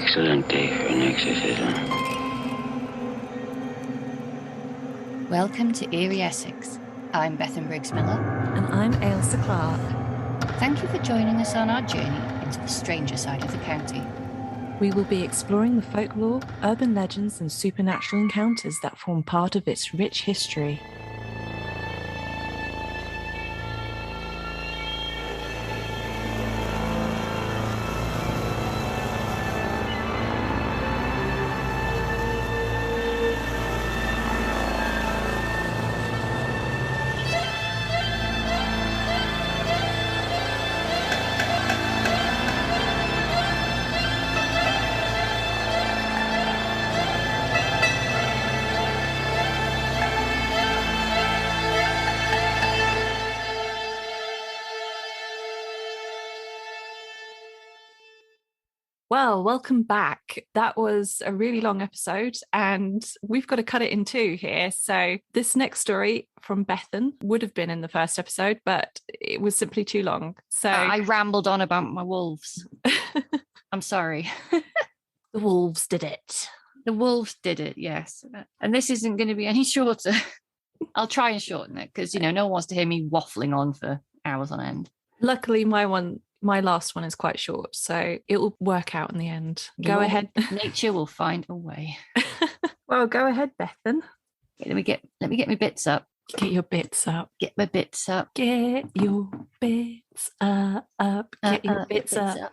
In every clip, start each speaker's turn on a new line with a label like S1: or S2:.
S1: excellent day for an exorcism.
S2: Welcome to Eerie Essex. I'm Bethan Briggs-Miller.
S3: And I'm Ailsa Clark.
S2: Thank you for joining us on our journey into the stranger side of the county.
S3: We will be exploring the folklore, urban legends, and supernatural encounters that form part of its rich history. Well, welcome back. That was a really long episode and we've got to cut it in two here. So this next story from Bethan would have been in the first episode, but it was simply too long. So
S2: I rambled on about my wolves. I'm sorry.
S3: The wolves did it.
S2: The wolves did it, yes. And this isn't going to be any shorter. I'll try and shorten it because, no one wants to hear me waffling on for hours on end.
S3: Luckily, my last one is quite short, so it will work out in the end. Go ahead.
S2: Nature will find a way.
S3: Well, go ahead, Bethan.
S2: Okay, let me get my bits up.
S3: Get your bits up.
S2: Get my bits up.
S3: Get your bits up. Get your bits up.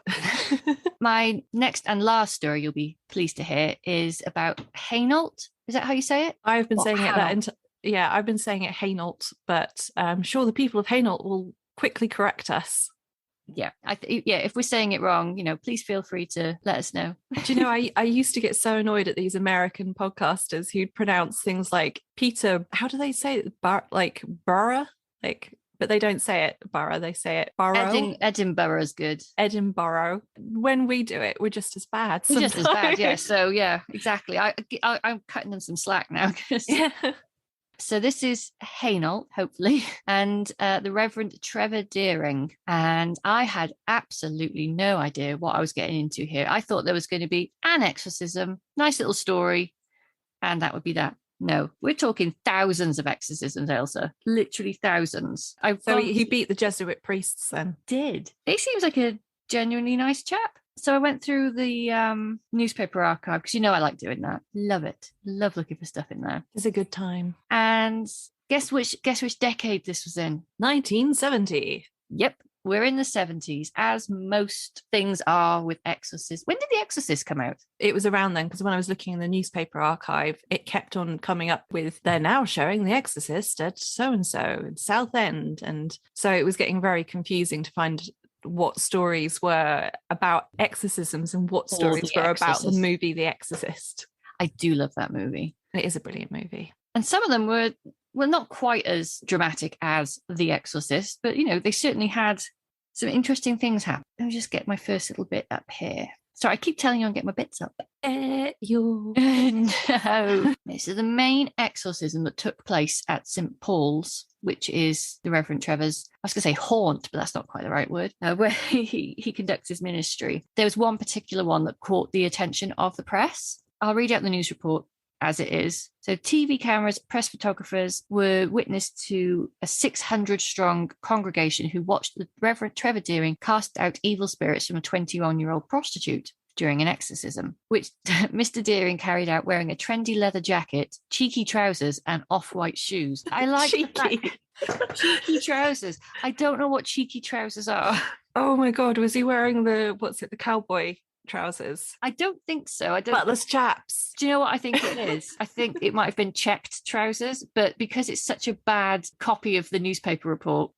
S2: My next and last story you'll be pleased to hear is about Hainault. Is that how you say it?
S3: I've been saying it I've been saying it Hainault, but I'm sure the people of Hainault will quickly correct us.
S2: Yeah, if we're saying it wrong, please feel free to let us know.
S3: Do you know, I used to get so annoyed at these American podcasters who'd pronounce things like Peter, how do they say it? Borough? But they don't say it borough, they say it borough.
S2: Edinburgh is good.
S3: Edinburgh. When we do it, we're just as bad.
S2: We're just as bad, yeah. So yeah, exactly. I'm cutting them some slack now.
S3: Yeah.
S2: So this is Hainault, hopefully, and the Reverend Trevor Deering. And I had absolutely no idea what I was getting into here. I thought there was going to be an exorcism, nice little story, and that would be that. No, we're talking thousands of exorcisms, Ailsa. Literally thousands.
S3: So he beat the Jesuit priests then?
S2: Did. He seems like a genuinely nice chap. So I went through the newspaper archive because I like doing that. Love it. Love looking for stuff in there.
S3: It's a good time.
S2: And guess which decade this was in?
S3: 1970.
S2: Yep, we're in the 70s, as most things are with Exorcist. When did The Exorcist come out?
S3: It was around then, because when I was looking in the newspaper archive, it kept on coming up with, they're now showing The Exorcist at so-and-so in Southend. And so it was getting very confusing to find what stories were about exorcisms and what stories were about the movie The Exorcist.
S2: I do love that movie.
S3: It is a brilliant movie.
S2: And some of them were not quite as dramatic as The Exorcist, but they certainly had some interesting things happen. Let me just get my first little bit up here. Sorry, I keep telling you I'm getting my bits up.
S3: No.
S2: So the main exorcism that took place at St. Paul's, which is the Reverend Trevor's, I was going to say haunt, but that's not quite the right word, where he conducts his ministry. There was one particular one that caught the attention of the press. I'll read out the news report as it is. So TV cameras, press photographers were witness to a 600-strong congregation who watched the Reverend Trevor Deering cast out evil spirits from a 21-year-old prostitute during an exorcism, which Mr. Deering carried out wearing a trendy leather jacket, cheeky trousers, and off-white shoes. I like cheeky trousers. I don't know what cheeky trousers are.
S3: Oh my God, was he wearing the cowboy trousers?
S2: I don't think so.
S3: Butler's chaps.
S2: Do you know what I think it is? I think it might have been checked trousers, but because it's such a bad copy of the newspaper report,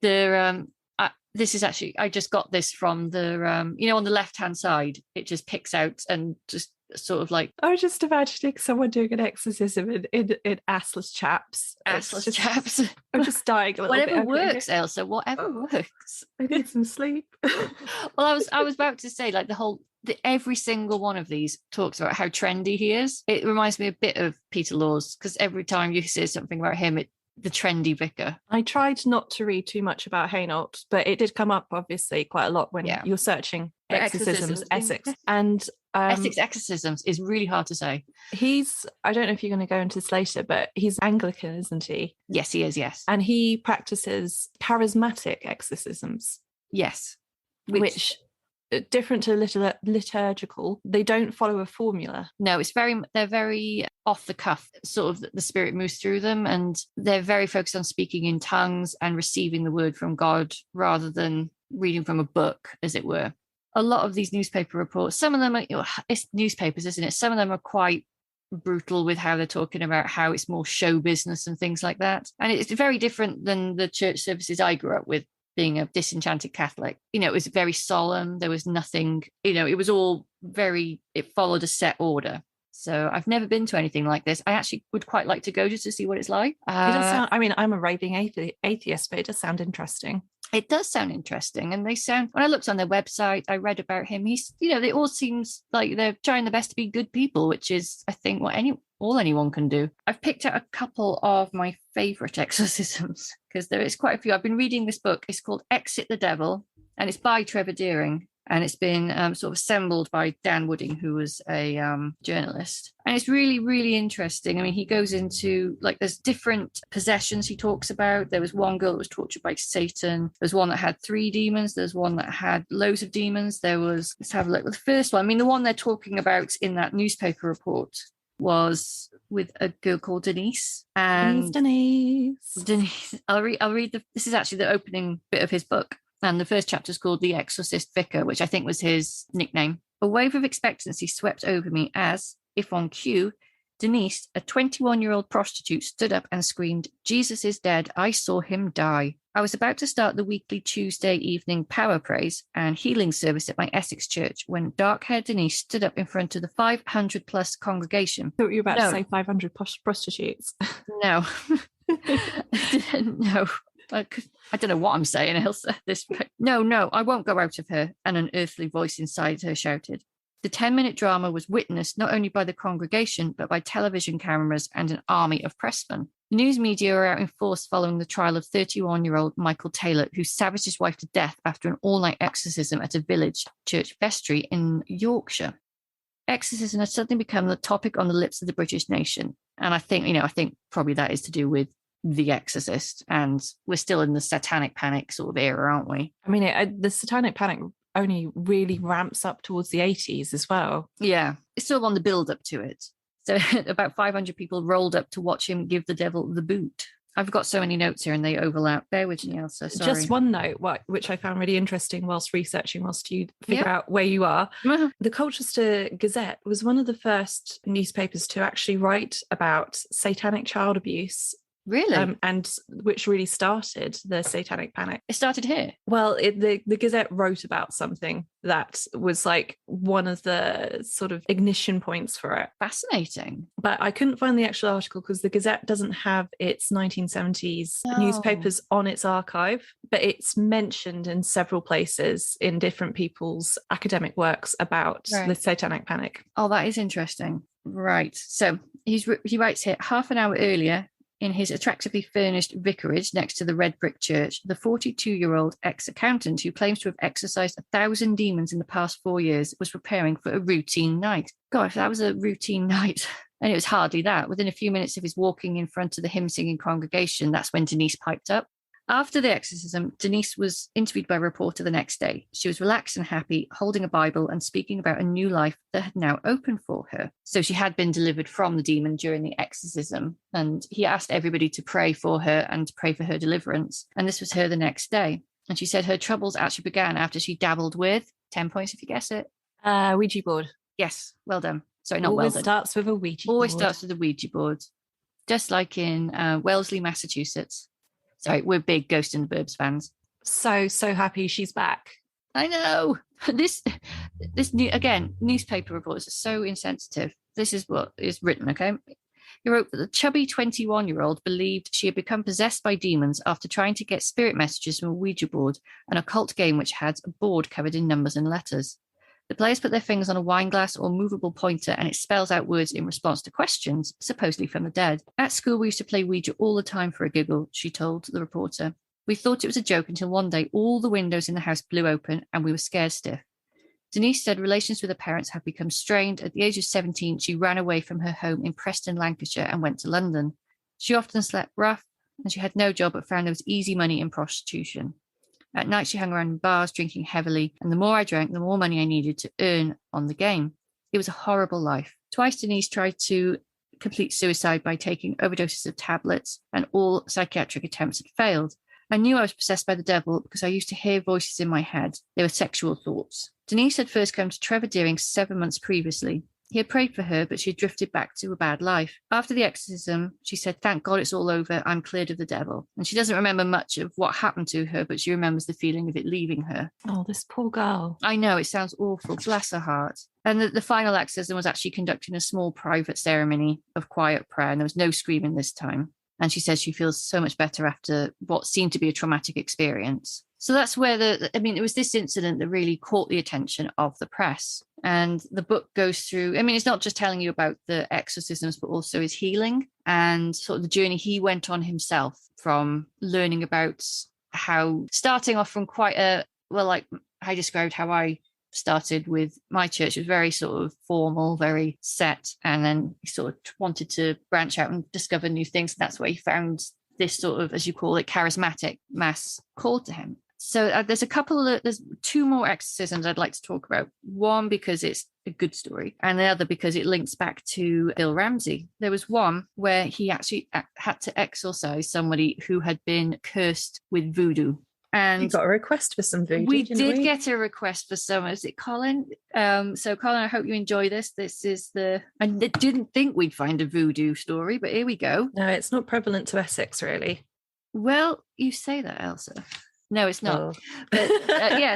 S2: this is actually, I just got this from the, on the left-hand side, it just picks out and just sort of like...
S3: I was just imagining someone doing an exorcism in assless chaps.
S2: Assless chaps.
S3: I'm just dying a little bit.
S2: Whatever works, Ailsa, whatever works.
S3: I need some sleep.
S2: Well, I was about to say, like, every single one of these talks about how trendy he is. It reminds me a bit of Peter Laws, because every time you say something about him, the trendy vicar.
S3: I tried not to read too much about Hainault, but it did come up obviously quite a lot when you're searching
S2: For
S3: exorcisms,
S2: exorcisms,
S3: Essex.
S2: yeah.
S3: And
S2: Essex exorcisms is really hard to say.
S3: I don't know if you're going to go into this later, but he's Anglican, isn't he?
S2: Yes, he is, yes.
S3: And he practices charismatic exorcisms.
S2: Yes.
S3: Which different to liturgical, they don't follow a formula.
S2: No, they're very off the cuff, sort of the spirit moves through them, and they're very focused on speaking in tongues and receiving the word from God rather than reading from a book, as it were. A lot of these newspaper reports, some of them are, it's newspapers, isn't it? Some of them are quite brutal with how they're talking about how it's more show business and things like that. And it's very different than the church services I grew up with, being a disenchanted Catholic. It was very solemn. There was nothing, it was all it followed a set order. So I've never been to anything like this. I actually would quite like to go just to see what it's like.
S3: It does sound, I'm a raving atheist, but it does sound interesting.
S2: It does sound interesting. And when I looked on their website, I read about him. He's, it all seems like they're trying their best to be good people, which is, I think, what anyone can do. I've picked out a couple of my favorite exorcisms because there is quite a few. I've been reading this book. It's called Exit the Devil, and it's by Trevor Deering. And it's been sort of assembled by Dan Wooding, who was a journalist. And it's really, really interesting. I mean, he goes into, there's different possessions he talks about. There was one girl that was tortured by Satan. There's one that had 3 demons. There's one that had loads of demons. Let's have a look. The first one, I mean, the one they're talking about in that newspaper report was with a girl called Denise. And Denise. I'll read this is actually the opening bit of his book. And the first chapter is called The Exorcist Vicar, which I think was his nickname. A wave of expectancy swept over me as, if on cue, Denise, a 21-year-old prostitute, stood up and screamed, "Jesus is dead. I saw him die." I was about to start the weekly Tuesday evening power praise and healing service at my Essex church when dark-haired Denise stood up in front of the 500-plus congregation.
S3: I thought you were about to say 500 prostitutes.
S2: No. No. I don't know what I'm saying, Elsa. No, I won't go out of her, an unearthly voice inside her shouted. The 10-minute drama was witnessed not only by the congregation, but by television cameras and an army of pressmen. The news media are out in force following the trial of 31-year-old Michael Taylor, who savaged his wife to death after an all-night exorcism at a village church vestry in Yorkshire. Exorcism has suddenly become the topic on the lips of the British nation. And I think probably that is to do with The Exorcist, and we're still in the satanic panic sort of era, aren't we?
S3: I mean, the satanic panic only really ramps up towards the 80s as well.
S2: Yeah, it's still on the build up to it. So about 500 people rolled up to watch him give the devil the boot. I've got so many notes here and they overlap. Bear with me, Elsa. Sorry.
S3: Just one note, which I found really interesting whilst you figure out where you are. The Colchester Gazette was one of the first newspapers to actually write about satanic child abuse.
S2: Really?
S3: And which really started the satanic panic.
S2: It started here?
S3: Well, the Gazette wrote about something that was like one of the sort of ignition points for it.
S2: Fascinating.
S3: But I couldn't find the actual article because the Gazette doesn't have its 1970s newspapers on its archive, but it's mentioned in several places in different people's academic works about the satanic panic.
S2: Oh, that is interesting. Right. So he writes here, half an hour earlier, in his attractively furnished vicarage next to the red brick church, the 42-year-old ex-accountant who claims to have exorcised 1,000 demons in the past 4 years was preparing for a routine night. Gosh, that was a routine night. And it was hardly that. Within a few minutes of his walking in front of the hymn-singing congregation, that's when Denise piped up. After the exorcism, Denise was interviewed by a reporter the next day. She was relaxed and happy, holding a Bible and speaking about a new life that had now opened for her. So she had been delivered from the demon during the exorcism, and he asked everybody to pray for her and to pray for her deliverance. And this was her the next day. And she said her troubles actually began after she dabbled with, 10 points if you guess it.
S3: Ouija board.
S2: Yes, well done. Sorry, not
S3: Always
S2: well done.
S3: starts with a Ouija board.
S2: Always starts with a Ouija board. Just like in Wellesley, Massachusetts. Sorry, we're big Ghost in the Burbs fans.
S3: So happy she's back.
S2: I know. This newspaper reports are so insensitive. This is what is written, okay? He wrote that the chubby 21-year-old believed she had become possessed by demons after trying to get spirit messages from a Ouija board, an occult game which had a board covered in numbers and letters. The players put their fingers on a wine glass or movable pointer and it spells out words in response to questions, supposedly from the dead. At school, we used to play Ouija all the time for a giggle, she told the reporter. We thought it was a joke until one day all the windows in the house blew open and we were scared stiff. Denise said relations with her parents have become strained. At the age of 17, she ran away from her home in Preston, Lancashire and went to London. She often slept rough and she had no job but found there was easy money in prostitution. At night, she hung around in bars, drinking heavily, and the more I drank, the more money I needed to earn on the game. It was a horrible life. Twice, Denise tried to complete suicide by taking overdoses of tablets, and all psychiatric attempts had failed. I knew I was possessed by the devil because I used to hear voices in my head. They were sexual thoughts. Denise had first come to Trevor Deering 7 months previously. He had prayed for her, but she had drifted back to a bad life. After the exorcism, she said, "Thank God it's all over. I'm cleared of the devil." And she doesn't remember much of what happened to her, but she remembers the feeling of it leaving her.
S3: Oh, this poor girl.
S2: I know, it sounds awful. Bless her heart. And the final exorcism was actually conducted in a small private ceremony of quiet prayer, and there was no screaming this time. And she says she feels so much better after what seemed to be a traumatic experience. So that's where it was this incident that really caught the attention of the press. And the book goes through, it's not just telling you about the exorcisms, but also his healing and sort of the journey he went on himself from learning about how, starting off from quite like I described how I started with my church. It was very sort of formal, very set. And then he sort of wanted to branch out and discover new things. And that's where he found this sort of, as you call it, charismatic mass called to him. So there's 2 more exorcisms I'd like to talk about. One, because it's a good story, and the other because it links back to Bill Ramsey. There was one where he actually had to exorcise somebody who had been cursed with voodoo. And
S3: you got a request for some voodoo.
S2: We did get a request for some. Is it Colin? So Colin, I hope you enjoy this. This is I didn't think we'd find a voodoo story, but here we go.
S3: No, it's not prevalent to Essex, really.
S2: Well, you say that, Elsa. No, it's not.
S3: Oh.
S2: But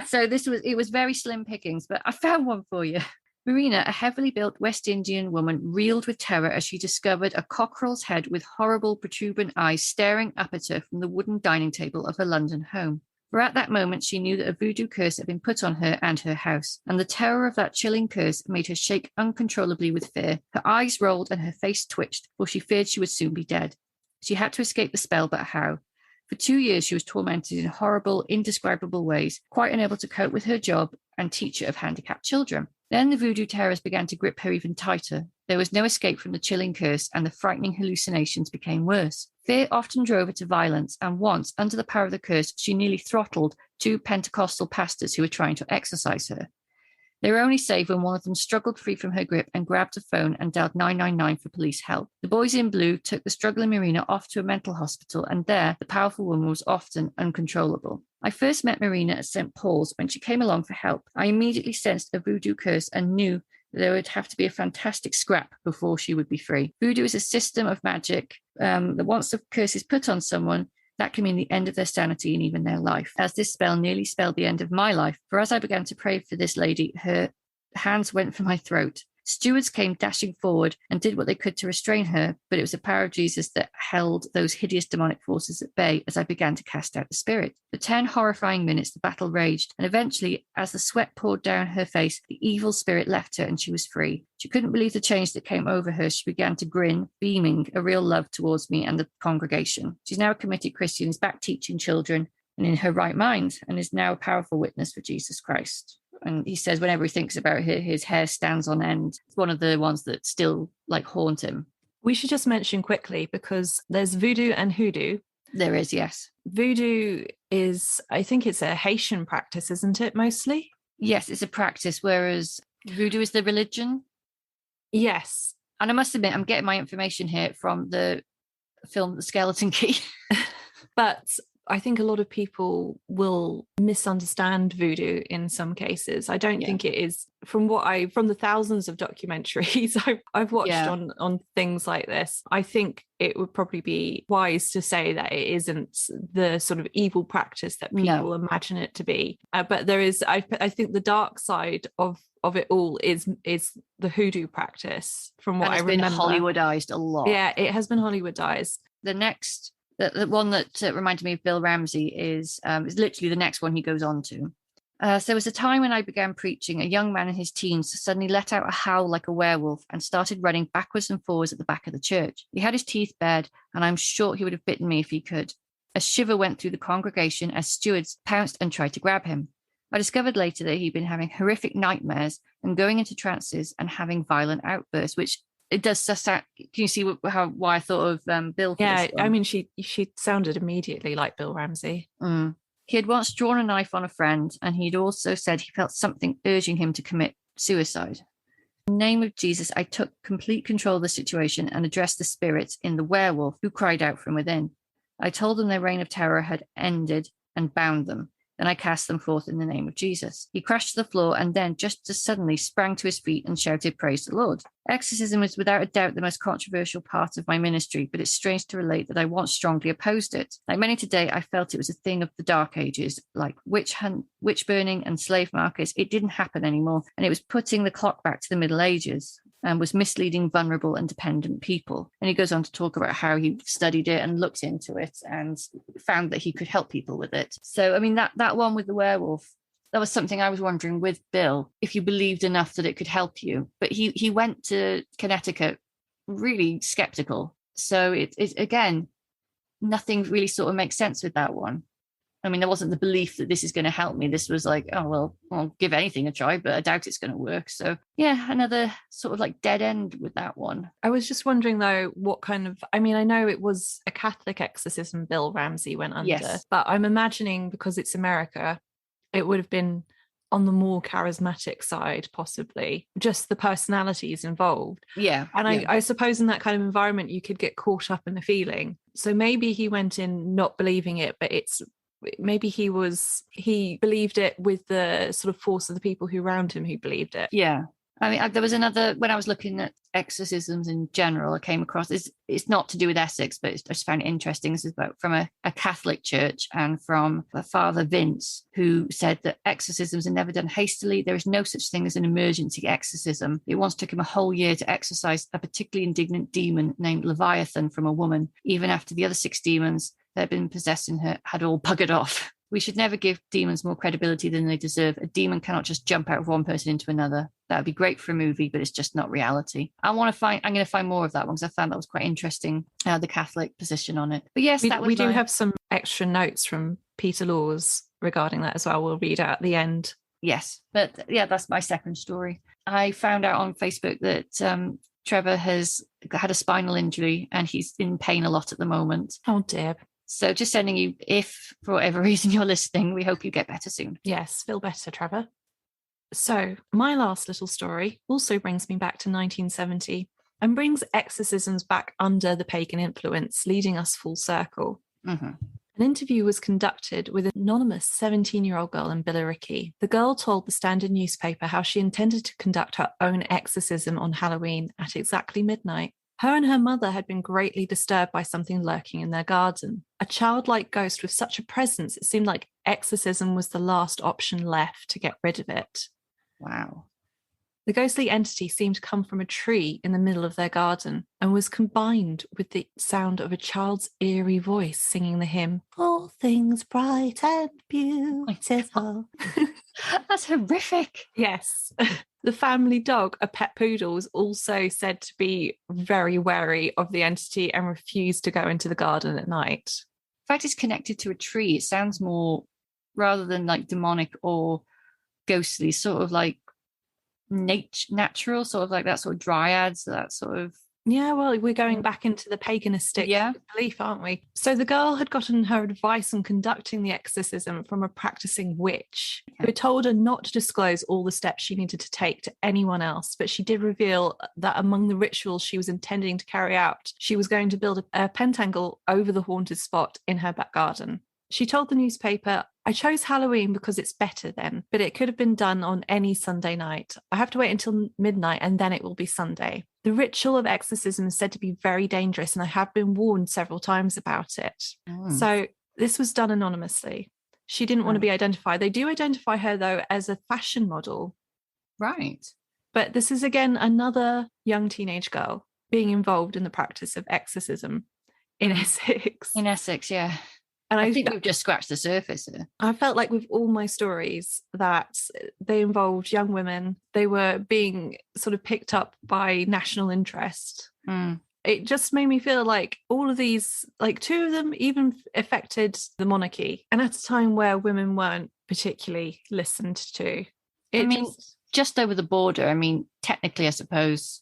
S2: so it was very slim pickings, but I found one for you. Marina, a heavily built West Indian woman, reeled with terror as she discovered a cockerel's head with horrible protuberant eyes staring up at her from the wooden dining table of her London home. For at that moment, she knew that a voodoo curse had been put on her and her house, and the terror of that chilling curse made her shake uncontrollably with fear. Her eyes rolled and her face twitched, for she feared she would soon be dead. She had to escape the spell, but how? For 2 years, she was tormented in horrible, indescribable ways, quite unable to cope with her job and teacher of handicapped children. Then the voodoo terrors began to grip her even tighter. There was no escape from the chilling curse, and the frightening hallucinations became worse. Fear often drove her to violence, and once, under the power of the curse, she nearly throttled 2 Pentecostal pastors who were trying to exorcise her. They were only saved when one of them struggled free from her grip and grabbed a phone and dialed 999 for police help. The boys in blue took the struggling Marina off to a mental hospital, and there the powerful woman was often uncontrollable. I first met Marina at St. Paul's when she came along for help. I immediately sensed a voodoo curse and knew that there would have to be a fantastic scrap before she would be free. Voodoo is a system of magic that once the curse is put on someone, that can mean the end of their sanity and even their life, as this spell nearly spelled the end of my life. For as I began to pray for this lady, her hands went for my throat. Stewards came dashing forward and did what they could to restrain her, but it was the power of Jesus that held those hideous demonic forces at bay as I began to cast out the spirit. For 10 horrifying minutes, the battle raged, and eventually, as the sweat poured down her face, the evil spirit left her and she was free. She couldn't believe the change that came over her. She began to grin, beaming a real love towards me and the congregation. She's now a committed Christian, is back teaching children and in her right mind, and is now a powerful witness for Jesus Christ. And he says whenever he thinks about her, his hair stands on end. It's one of the ones that still haunt him.
S3: We should just mention quickly, because there's voodoo and hoodoo.
S2: There is, yes.
S3: Voodoo is, I think it's a Haitian practice, isn't it, mostly?
S2: Yes, it's a practice, whereas voodoo is the religion.
S3: Yes.
S2: And I must admit, I'm getting my information here from the film The Skeleton Key.
S3: But I think a lot of people will misunderstand voodoo in some cases. I don't think it is, from the thousands of documentaries I've watched on things like this, I think it would probably be wise to say that it isn't the sort of evil practice that people imagine it to be. But there is, I think the dark side of it all is the hoodoo practice, from what I remember.
S2: It's been Hollywoodized a lot.
S3: Yeah, it has been Hollywoodized.
S2: The next... The one that reminded me of Bill Ramsey is literally the next one he goes on to. So there was a time when I began preaching, a young man in his teens suddenly let out a howl like a werewolf and started running backwards and forwards at the back of the church. He had his teeth bared, and I'm sure he would have bitten me if he could. A shiver went through the congregation as stewards pounced and tried to grab him. I discovered later that he'd been having horrific nightmares and going into trances and having violent outbursts, which it does sound. Can you see why I thought of Bill?
S3: Yeah, I mean, she sounded immediately like Bill Ramsey.
S2: Mm. He had once drawn a knife on a friend, and he'd also said he felt something urging him to commit suicide. In the name of Jesus, I took complete control of the situation and addressed the spirits in the werewolf who cried out from within. I told them their reign of terror had ended and bound them. Then I cast them forth in the name of Jesus. He crashed to the floor and then just as suddenly sprang to his feet and shouted, "Praise the Lord." Exorcism is without a doubt the most controversial part of my ministry, but it's strange to relate that I once strongly opposed it. Like many today, I felt it was a thing of the Dark Ages, like witch hunt, witch burning and slave markets. It didn't happen anymore, and it was putting the clock back to the Middle Ages and was misleading vulnerable and dependent people. And he goes on to talk about how he studied it and looked into it and found that he could help people with it. So, I mean, that one with the werewolf, that was something I was wondering with Bill, if you believed enough that it could help you. But he went to Connecticut really skeptical. So it again, nothing really sort of makes sense with that one. I mean, there wasn't the belief that this is going to help me. This was like, oh, well, I'll give anything a try, but I doubt it's going to work. So yeah, another sort of like dead end with that one.
S3: I was just wondering though, what kind of, I mean, I know it was a Catholic exorcism Bill Ramsey went under,
S2: Yes.
S3: but I'm imagining because it's America, it would have been on the more charismatic side, possibly, just the personalities involved.
S2: Yeah.
S3: And I suppose in that kind of environment, you could get caught up in the feeling. So maybe he went in not believing it, but maybe he believed it with the sort of force of the people who around him who believed it.
S2: Yeah. I mean, there was another, when I was looking at exorcisms in general, I came across, it's not to do with Essex, but I just found it interesting. This is about from a Catholic church and from Father Vince, who said that exorcisms are never done hastily. There is no such thing as an emergency exorcism. It once took him a whole year to exorcise a particularly indignant demon named Leviathan from a woman, even after the other 6 demons that had been possessing her had all buggered off. We should never give demons more credibility than they deserve. A demon cannot just jump out of one person into another. That would be great for a movie, but it's just not reality. I'm going to find more of that one because I found that was quite interesting, the Catholic position on it. But yes,
S3: we do have some extra notes from Peter Laws regarding that as well. We'll read out at the end.
S2: Yes, but yeah, that's my second story. I found out on Facebook that Trevor has had a spinal injury and he's in pain a lot at the moment.
S3: Oh dear.
S2: So just sending you, if for whatever reason you're listening, we hope you get better soon.
S3: Yes, feel better, Trevor. So my last little story also brings me back to 1970 and brings exorcisms back under the pagan influence, leading us full circle.
S2: Mm-hmm.
S3: An interview was conducted with an anonymous 17-year-old girl in Billericay. The girl told the Standard newspaper how she intended to conduct her own exorcism on Halloween at exactly midnight. Her and her mother had been greatly disturbed by something lurking in their garden. A childlike ghost with such a presence, it seemed like exorcism was the last option left to get rid of it.
S2: Wow.
S3: The ghostly entity seemed to come from a tree in the middle of their garden and was combined with the sound of a child's eerie voice singing the hymn, "All things bright and beautiful."
S2: That's horrific.
S3: Yes. The family dog, a pet poodle, was also said to be very wary of the entity and refused to go into the garden at night.
S2: In fact, it's connected to a tree. It sounds more, rather than like demonic or ghostly, sort of like natural, sort of like that sort of dryads, that sort of.
S3: Yeah, well, we're going back into the paganistic belief, aren't we? So the girl had gotten her advice on conducting the exorcism from a practicing witch who had told her not to disclose all the steps she needed to take to anyone else, but she did reveal that among the rituals she was intending to carry out, she was going to build a pentacle over the haunted spot in her back garden. She told the newspaper, "I chose Halloween because it's better then, but it could have been done on any Sunday night. I have to wait until midnight and then it will be Sunday. The ritual of exorcism is said to be very dangerous and I have been warned several times about it." So this was done anonymously. She didn't want to be identified. They do identify her, though, as a fashion model.
S2: Right.
S3: But this is, again, another young teenage girl being involved in the practice of exorcism in Essex.
S2: In Essex, yeah.
S3: And
S2: I think we've just scratched the surface here.
S3: I felt like with all my stories that they involved young women, they were being sort of picked up by national interest. It just made me feel like all of these, like two of them even affected the monarchy, and at a time where women weren't particularly listened to.
S2: Just over the border, technically, I suppose,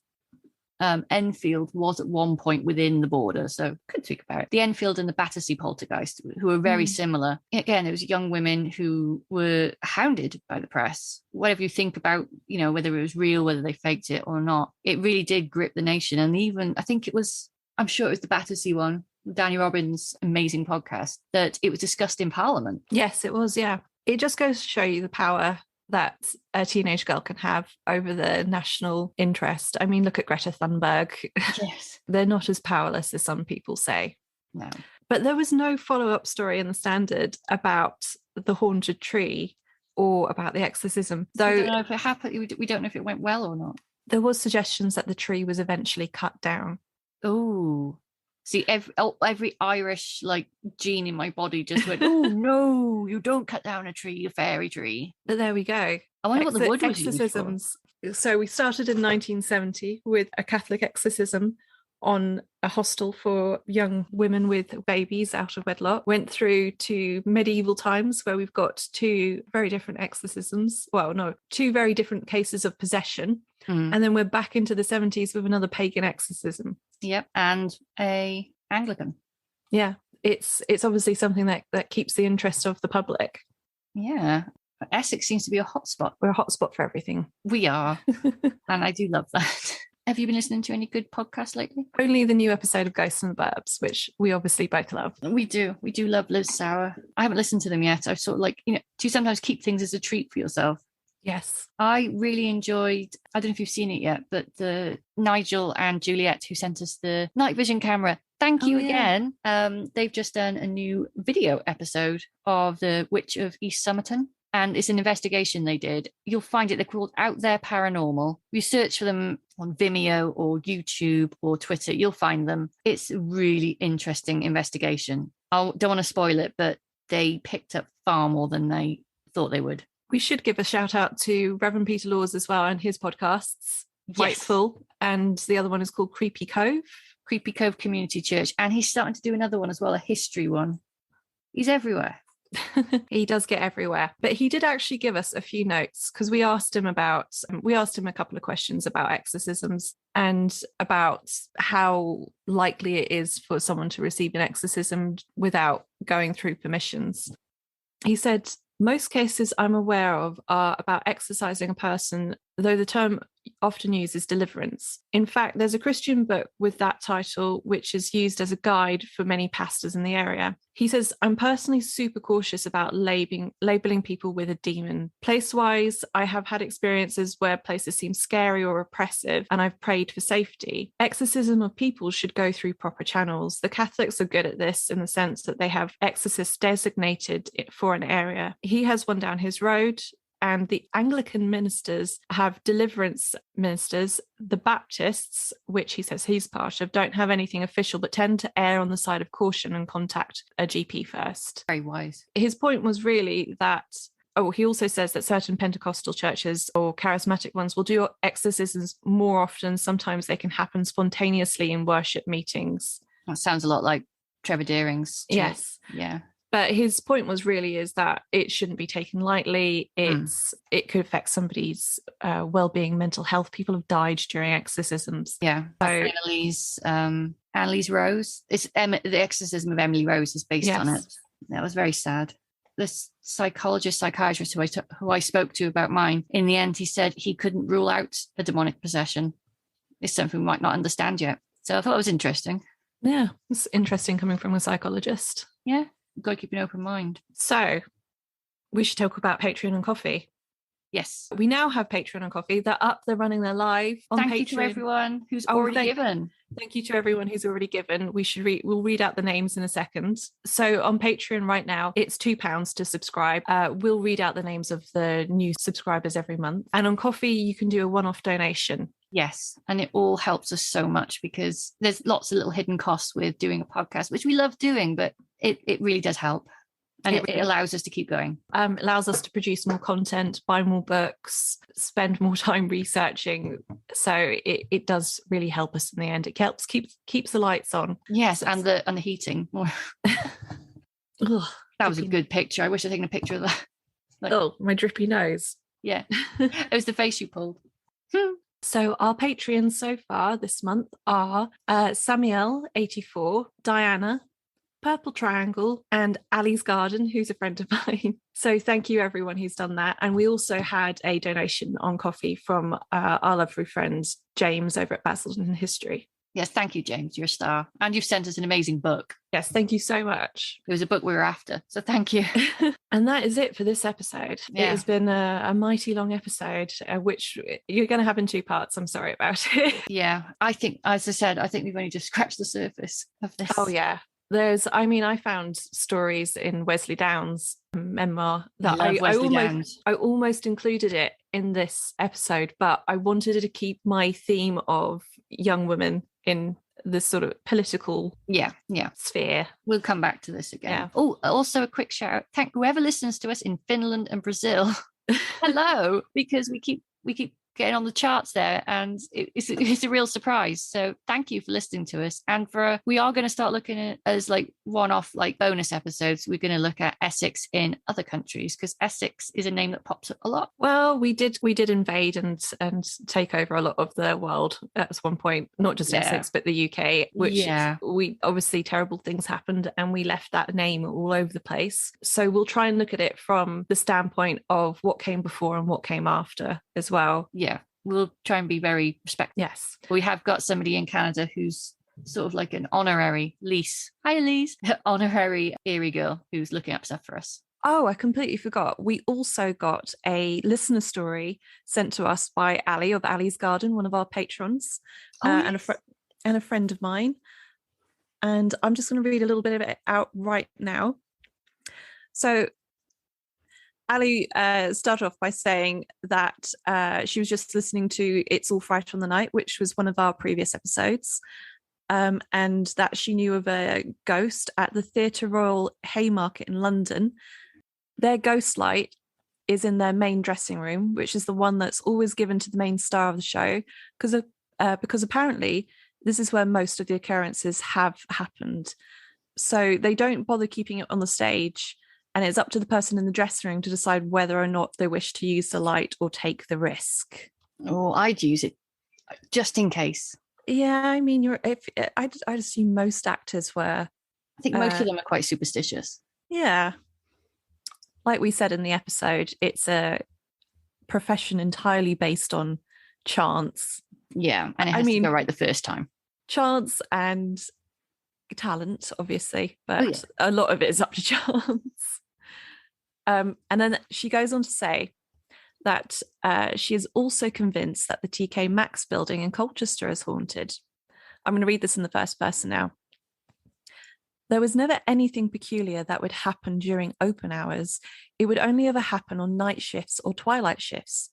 S2: Enfield was at one point within the border, so could speak about it. The Enfield and the Battersea poltergeist, who were very similar. Again, there was young women who were hounded by the press. Whatever you think about, whether it was real, whether they faked it or not, it really did grip the nation. And even, I'm sure it was the Battersea one, Danny Robbins' amazing podcast, that it was discussed in Parliament.
S3: Yes, it was, yeah. It just goes to show you the power that a teenage girl can have over the national interest. Look at Greta Thunberg.
S2: Yes.
S3: They're not as powerless as some people say.
S2: No.
S3: But there was no follow-up story in the Standard about the haunted tree or about the exorcism.
S2: Though we don't know if it happened. We don't know if it went well or not.
S3: There was suggestions that the tree was eventually cut down.
S2: Oh. See, every Irish gene in my body just went, oh no, you don't cut down a tree, a fairy tree.
S3: But there we go.
S2: I wonder what the wood was
S3: exorcisms. So we started in 1970 with a Catholic exorcism on a hostel for young women with babies out of wedlock. Went through to medieval times where we've got two very different exorcisms. Well, no, two very different cases of possession. And then we're back into the 70s with another pagan exorcism.
S2: Yep, and a Anglican.
S3: Yeah, it's obviously something that keeps the interest of the public.
S2: Yeah, Essex seems to be a hotspot.
S3: We're a hotspot for everything.
S2: We are, and I do love that. Have you been listening to any good podcasts lately?
S3: Only the new episode of Ghosts and the Burbs, which we obviously both love.
S2: We do love Liz Sauer. I haven't listened to them yet. I've sort of do you sometimes keep things as a treat for yourself?
S3: Yes.
S2: I really enjoyed, I don't know if you've seen it yet, but the Nigel and Juliet who sent us the night vision camera. Thank you again. They've just done a new video episode of the Witch of East Somerton. And it's an investigation they did. You'll find it. They're called Out There Paranormal. You search for them on Vimeo or YouTube or Twitter. You'll find them. It's a really interesting investigation. I don't want to spoil it, but they picked up far more than they thought they would.
S3: We should give a shout out to Reverend Peter Laws as well and his podcasts,
S2: Yes.
S3: Fightful, and the other one is called Creepy Cove.
S2: Creepy Cove Community Church. And he's starting to do another one as well, a history one. He's everywhere.
S3: He does get everywhere. But he did actually give us a few notes because we asked him a couple of questions about exorcisms and about how likely it is for someone to receive an exorcism without going through permissions. He said, most cases I'm aware of are about exorcising a person, though the term often used is deliverance. In fact, there's a Christian book with that title, which is used as a guide for many pastors in the area. He says, I'm personally super cautious about labeling people with a demon. Place-wise, I have had experiences where places seem scary or oppressive, and I've prayed for safety. Exorcism of people should go through proper channels. The Catholics are good at this in the sense that they have exorcists designated for an area. He has one down his road, and the Anglican ministers have deliverance ministers. The Baptists, which he says he's part of, don't have anything official, but tend to err on the side of caution and contact a GP first.
S2: Very wise.
S3: His point was really that, he also says that certain Pentecostal churches or charismatic ones will do exorcisms more often. Sometimes they can happen spontaneously in worship meetings.
S2: That sounds a lot like Trevor Deering's church.
S3: Yes.
S2: Yeah.
S3: But his point was really is that it shouldn't be taken lightly. It could affect somebody's well-being, mental health. People have died during exorcisms.
S2: Yeah. So, Annalise Rose. It's the exorcism of Emily Rose is based on it. That was very sad. This psychiatrist who I spoke to about mine, in the end, he said he couldn't rule out a demonic possession. It's something we might not understand yet. So I thought it was interesting.
S3: Yeah, it's interesting coming from a psychologist.
S2: Yeah. Got to keep an open mind.
S3: So we should talk about Patreon and Coffee.
S2: Yes.
S3: We now have Patreon and Coffee. They're up, they're running, they're live on Patreon.
S2: Thank you to everyone who's already given.
S3: Thank you to everyone who's already given. We'll read out the names in a second. So on Patreon right now, it's £2 to subscribe. We'll read out the names of the new subscribers every month. And on Coffee, you can do a one-off donation.
S2: Yes. And it all helps us so much because there's lots of little hidden costs with doing a podcast, which we love doing, but it really does help. And it allows us to keep going.
S3: Allows us to produce more content, buy more books, spend more time researching. So it does really help us in the end. It helps keeps the lights on.
S2: Yes,
S3: so
S2: and the heating. That was a good picture. I wish I'd taken a picture of that.
S3: My drippy nose.
S2: Yeah, it was the face you pulled.
S3: So our Patreons so far this month are Samuel 84, Diana, Purple Triangle, and Ali's Garden, who's a friend of mine. So thank you everyone who's done that. And we also had a donation on coffee from our lovely friend James over at Basildon History.
S2: Yes, thank you, James. You're a star. And you've sent us an amazing book.
S3: Yes, thank you so much.
S2: It was a book we were after, so thank you.
S3: And that is it for this episode. Yeah. It has been a mighty long episode, which you're going to have in 2 parts. I'm sorry about it.
S2: Yeah, I think, as I said, I think we've only just scratched the surface of this.
S3: Oh, yeah. I found stories in Wesley Downs' memoir that I almost included it in this episode, but I wanted to keep my theme of young women in this sort of political sphere. We'll
S2: come back to this again. Yeah. Oh, also a quick shout out. Thank whoever listens to us in Finland and Brazil. Hello, because we keep getting on the charts there, and it's a real surprise. So thank you for listening to us. And we are going to start looking at as like one-off like bonus episodes. We're going to look at Essex in other countries, because Essex is a name that pops up a lot.
S3: Well, we did invade and take over a lot of the world at one point, not just Essex but the UK, which we obviously terrible things happened and we left that name all over the place. So we'll try and look at it from the standpoint of what came before and what came after as well.
S2: Yeah, we'll try and be very respectful.
S3: Yes.
S2: We have got somebody in Canada who's sort of like an honorary Lise. Hi, Lise. Honorary Eerie girl who's looking up stuff for us.
S3: Oh, I completely forgot. We also got a listener story sent to us by Ali of Ali's Garden, one of our patrons, and a friend of mine. And I'm just going to read a little bit of it out right now. So Ali started off by saying that she was just listening to It's All Fright on the Night, which was one of our previous episodes, and that she knew of a ghost at the Theatre Royal Haymarket in London. Their ghost light is in their main dressing room, which is the one that's always given to the main star of the show, because apparently this is where most of the occurrences have happened. So they don't bother keeping it on the stage, and it's up to the person in the dressing room to decide whether or not they wish to use the light or take the risk.
S2: Oh, I'd use it just in case.
S3: Yeah, I mean, I'd assume most actors were.
S2: I think most of them are quite superstitious.
S3: Yeah. Like we said in the episode, it's a profession entirely based on chance.
S2: Yeah, and it has to go right the first time.
S3: Chance and talent, obviously, but a lot of it is up to chance. And then she goes on to say that she is also convinced that the TK Maxx building in Colchester is haunted. I'm going to read this in the first person now. There was never anything peculiar that would happen during open hours. It would only ever happen on night shifts or twilight shifts.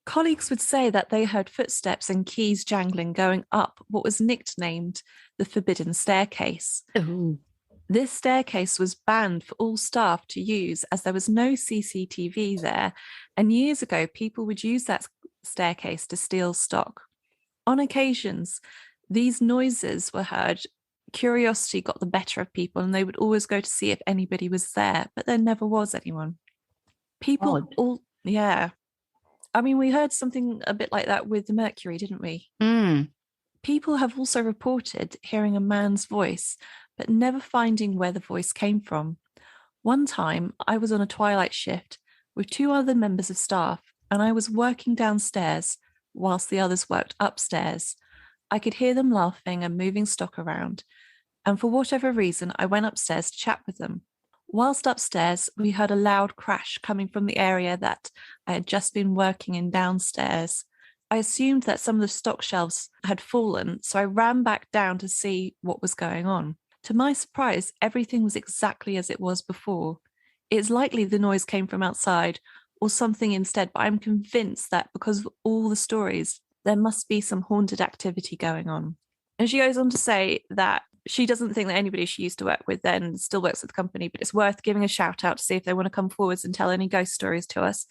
S3: Colleagues would say that they heard footsteps and keys jangling going up what was nicknamed the Forbidden Staircase.
S2: Ooh.
S3: This staircase was banned for all staff to use as there was no CCTV there, and years ago people would use that staircase to steal stock. On occasions, these noises were heard. Curiosity got the better of people, and they would always go to see if anybody was there, but there never was anyone. I mean, we heard something a bit like that with the Mercury, didn't we? People have also reported hearing a man's voice, but never finding where the voice came from. One time, I was on a twilight shift with 2 other members of staff, and I was working downstairs whilst the others worked upstairs. I could hear them laughing and moving stock around, and for whatever reason, I went upstairs to chat with them. Whilst upstairs, we heard a loud crash coming from the area that I had just been working in downstairs. I assumed that some of the stock shelves had fallen, so I ran back down to see what was going on. To my surprise, everything was exactly as it was before. It's likely the noise came from outside or something instead, but I'm convinced that because of all the stories, there must be some haunted activity going on. And she goes on to say that she doesn't think that anybody she used to work with then still works at the company, but it's worth giving a shout out to see if they want to come forwards and tell any ghost stories to us.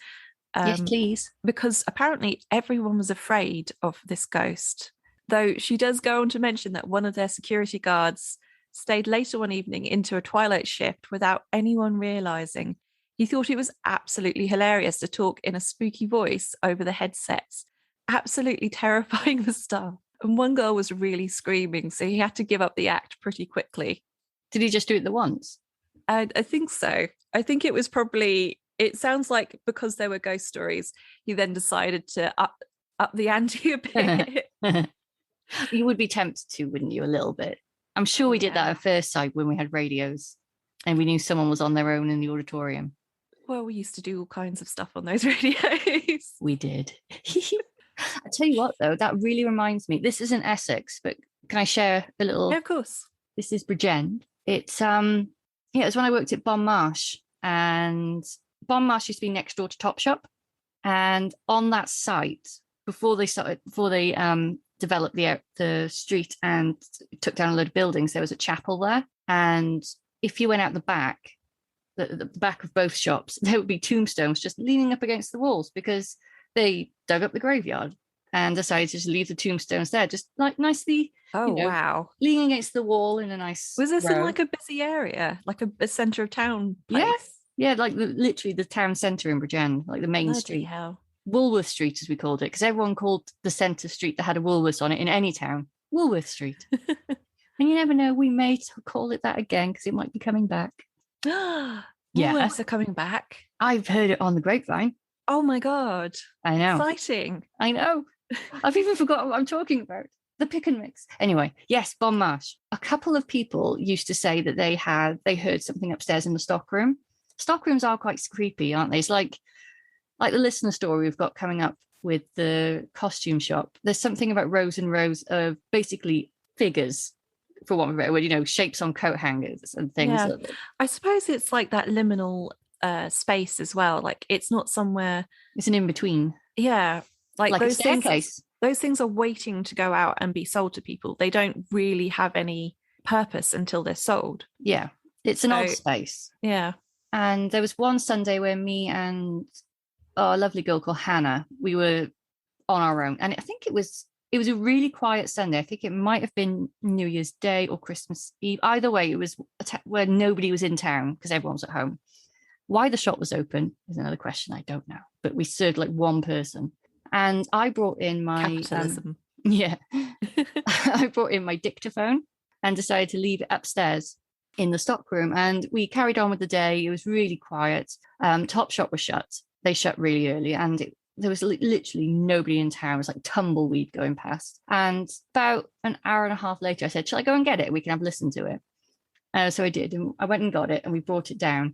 S2: Yes, please.
S3: Because apparently everyone was afraid of this ghost. Though she does go on to mention that one of their security guards stayed later one evening into a twilight shift without anyone realizing. He thought it was absolutely hilarious to talk in a spooky voice over the headsets, absolutely terrifying the staff. And one girl was really screaming, so he had to give up the act pretty quickly.
S2: Did he just do it the once?
S3: I think so. I think it was probably, it sounds like because there were ghost stories, he then decided to up the ante a bit.
S2: You would be tempted to, wouldn't you, a little bit? I'm sure we did that at first sight when we had radios and we knew someone was on their own in the auditorium.
S3: Well, we used to do all kinds of stuff on those radios.
S2: We did. I tell you what, though, that really reminds me. This isn't Essex, but can I share a little?
S3: Yeah, of course.
S2: This is Bridgend. It's it was when I worked at Bon Marsh, and Bon Marsh used to be next door to Topshop, and on that site before they developed the street and took down a load of buildings, there was a chapel there, and if you went out the back, the back of both shops, there would be tombstones just leaning up against the walls because they dug up the graveyard and decided to just leave the tombstones there, just like nicely.
S3: Wow.
S2: Leaning against the wall in a nice.
S3: Was this
S2: row.
S3: in like a busy area, like a centre of town place?
S2: Yeah, like literally the town centre in Bridgend, like the main street.
S3: Hell.
S2: Woolworth Street, as we called it, because everyone called the centre street that had a Woolworths on it in any town Woolworth Street. And you never know, we may call it that again because it might be coming back.
S3: Woolworths are coming back.
S2: I've heard it on the grapevine.
S3: Oh my God.
S2: I know.
S3: Exciting.
S2: I know. I've even forgotten what I'm talking about. The pick and mix. Anyway, yes, Bon Marsh. A couple of people used to say that they heard something upstairs in the stockroom. Stockrooms are quite creepy, aren't they? It's like the listener story we've got coming up with the costume shop. There's something about rows and rows of basically figures, for want of a better word, shapes on coat hangers and things.
S3: Yeah. I suppose it's like that liminal space as well. Like it's not somewhere.
S2: It's an in-between.
S3: Yeah. Like
S2: those things.
S3: Those things are waiting to go out and be sold to people. They don't really have any purpose until they're sold.
S2: Yeah. It's an odd space.
S3: Yeah.
S2: And there was one Sunday where me and a lovely girl called Hannah, we were on our own. And I think it was a really quiet Sunday. I think it might have been New Year's Day or Christmas Eve. Either way, it was where nobody was in town because everyone was at home. Why the shop was open is another question. I don't know. But we served like one person. And I brought in my
S3: capitalism.
S2: I brought in my dictaphone and decided to leave it upstairs in the stockroom. And we carried on with the day. It was really quiet. Topshop was shut. They shut really early, and there was literally nobody in town. It was like tumbleweed going past. And about an hour and a half later, I said, "Shall I go and get it? We can have a listen to it." So I did. And I went and got it, and we brought it down.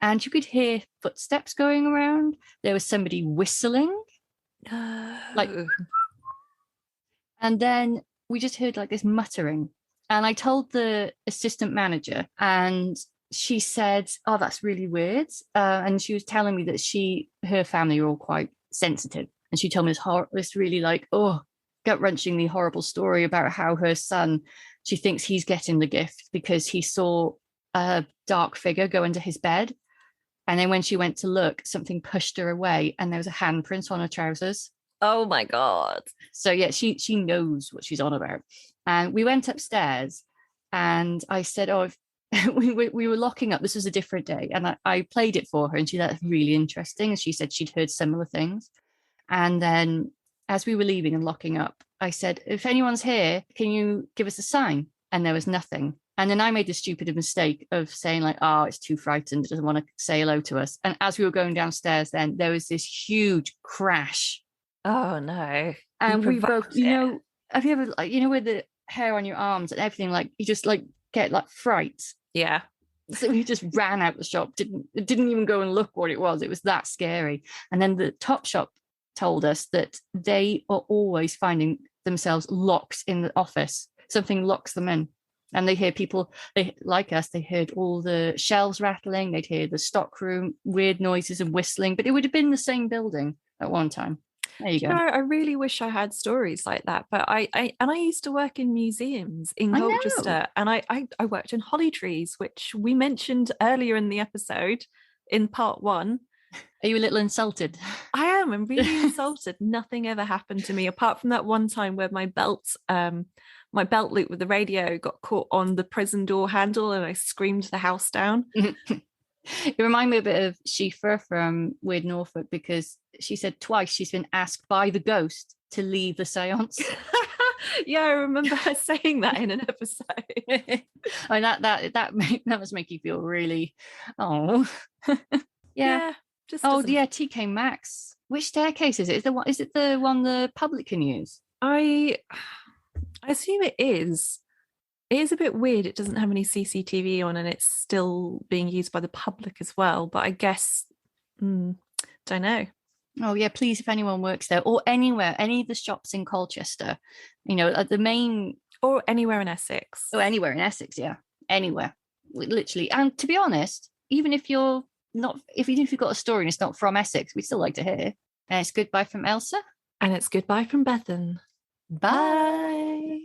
S2: And you could hear footsteps going around. There was somebody whistling. And then we just heard like this muttering, and I told the assistant manager, and she said, "Oh, that's really weird." And she was telling me that her family are all quite sensitive, and she told me this really like gut-wrenchingly horrible story about how her son, she thinks he's getting the gift because he saw a dark figure go into his bed. And then when she went to look, something pushed her away and there was a handprint on her trousers.
S3: Oh my God.
S2: So yeah, she knows what she's on about. And we went upstairs and I said, we were locking up. This was a different day. And I played it for her and she thought it was really interesting. And she said she'd heard similar things. And then as we were leaving and locking up, I said, "If anyone's here, can you give us a sign?" And there was nothing. And then I made the stupid mistake of saying like, "Oh, it's too frightened. It doesn't want to say hello to us." And as we were going downstairs, then there was this huge crash.
S3: Oh no.
S2: And we both, have you ever, like, where the hair on your arms and everything, like you just like get like fright.
S3: Yeah.
S2: So we just ran out the shop, didn't even go and look what it was. It was that scary. And then the Topshop told us that they are always finding themselves locked in the office. Something locks them in. And they hear people, they heard all the shelves rattling, they'd hear the stockroom, weird noises and whistling, but it would have been the same building at one time. There you
S3: You
S2: go.
S3: know, I really wish I had stories like that. But I used to work in museums in
S2: I know.
S3: Colchester, and I worked in holly trees, which we mentioned earlier in the episode in part 1.
S2: Are you a little insulted?
S3: I am. I'm really insulted. Nothing ever happened to me apart from that one time where my belt loop with the radio got caught on the prison door handle, and I screamed the house down.
S2: It reminded me a bit of Shifa from Weird Norfolk, because she said twice she's been asked by the ghost to leave the seance.
S3: Yeah, I remember her saying that in an episode.
S2: And that must make you feel really, oh, yeah.
S3: Just
S2: Oh,
S3: doesn't-
S2: yeah, TK Maxx. Which staircase is it? Is it the one the public can use?
S3: I assume it is. It is a bit weird. It doesn't have any CCTV on, and it's still being used by the public as well. But I guess, don't know.
S2: Oh, yeah, please, if anyone works there or anywhere, any of the shops in Colchester, at the main...
S3: Or anywhere in Essex.
S2: Oh, anywhere in Essex, yeah. Anywhere. Literally. And to be honest, even if you've got a story and it's not from Essex, we'd still like to hear. And it's goodbye from Elsa.
S3: And it's goodbye from Bethan.
S2: Bye.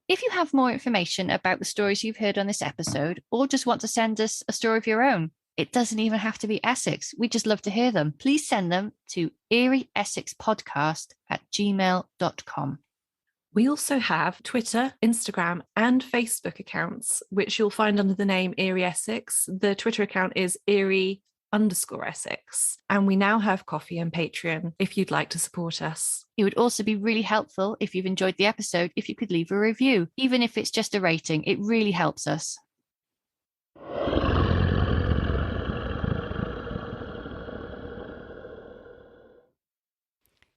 S2: If you have more information about the stories you've heard on this episode, or just want to send us a story of your own, it doesn't even have to be Essex. We'd just love to hear them. Please send them to eerieessexpodcast@gmail.com.
S3: We also have Twitter, Instagram, and Facebook accounts, which you'll find under the name Eerie Essex. The Twitter account is Eerie_Essex. And we now have Coffee and Patreon if you'd like to support us.
S2: It would also be really helpful if you've enjoyed the episode, if you could leave a review, even if it's just a rating. It really helps us.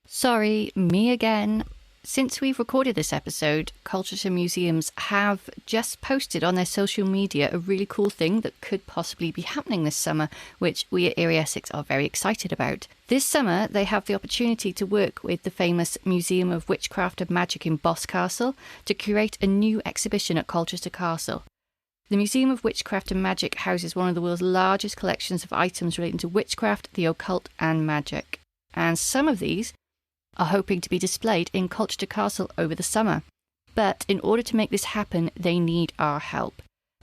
S2: Sorry, me again. Since we've recorded this episode, Colchester Museums have just posted on their social media a really cool thing that could possibly be happening this summer, which we at Eerie Essex are very excited about. This summer, they have the opportunity to work with the famous Museum of Witchcraft and Magic in Boscastle to curate a new exhibition at Colchester Castle. The Museum of Witchcraft and Magic houses one of the world's largest collections of items relating to witchcraft, the occult and magic. And some of these are hoping to be displayed in Colchester Castle over the summer. But in order to make this happen, they need our help.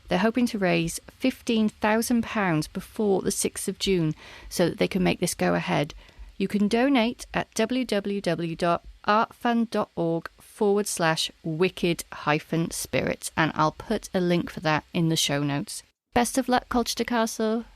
S2: They're hoping to raise £15,000 before the 6th of June so that they can make this go ahead. You can donate at www.artfund.org/wicked-spirits, and I'll put a link for that in the show notes. Best of luck, Colchester Castle.